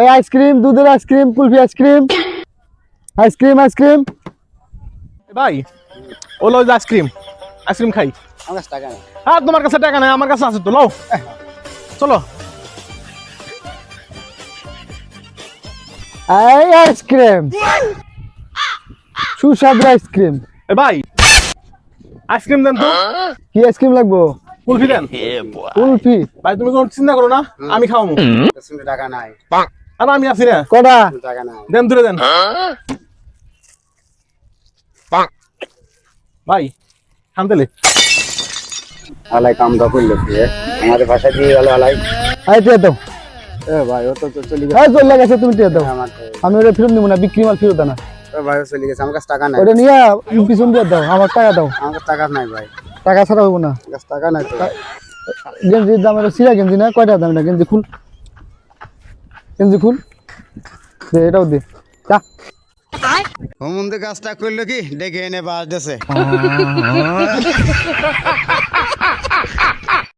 এই আইসক্রিম, দুধের ice cream, kulfi ice cream, ice cream ice cream. ভাই ওলো আইসক্রিম আইসক্রিম খাই। আমার কাছে টাকা নেই। হ্যাঁ তোমার কাছে টাকা নাই, আমার কাছে আছে তো, লও চলো। এই আইসক্রিম, সুস্বাদু আইসক্রিম। এ ভাই আইসক্রিম দেন তো। কি আইসক্রিম লাগবো? কুলফি দেন। কুলফি ভাই তুমি কোনো চিন্তা করো না, আমি খাওয়াবো। শুনতে টাকা নাই। আর আমি আছি না, কটা? টাকা নাই। দেন দূরে দেন। ভাই খামতেলে আলাই কামটা করলো কি আমাদের ভাষা দিয়ে গেল আলাই। আই টিয়া দাও। এ ভাই ও তো চলে গেছে। এই চলে গেছে, তুমি টিয়া দাও। আমার তো আমি ওটা ফেরত নিবো না, বিক্রি মাল ফেরত না। ও ভাই ও চলে গেছে, আমার কাছে টাকা নাই। ওটা নিয়ে পিছন দিয়ে দাও, আমার টাকা দাও। আমার কাছে টাকা নাই ভাই, টাকা ছাড়া হইব না। আমার কাছে টাকা নাই তো। গেঞ্জির দাম এটা সিরা গেঞ্জি না, কয়টা দাম এটা? গেঞ্জি খুল, গেঞ্জি খুল দে, এটাও দে। যা। হোমন্দি কাজটা করলো কি ডেকে এনে বাস দেশে।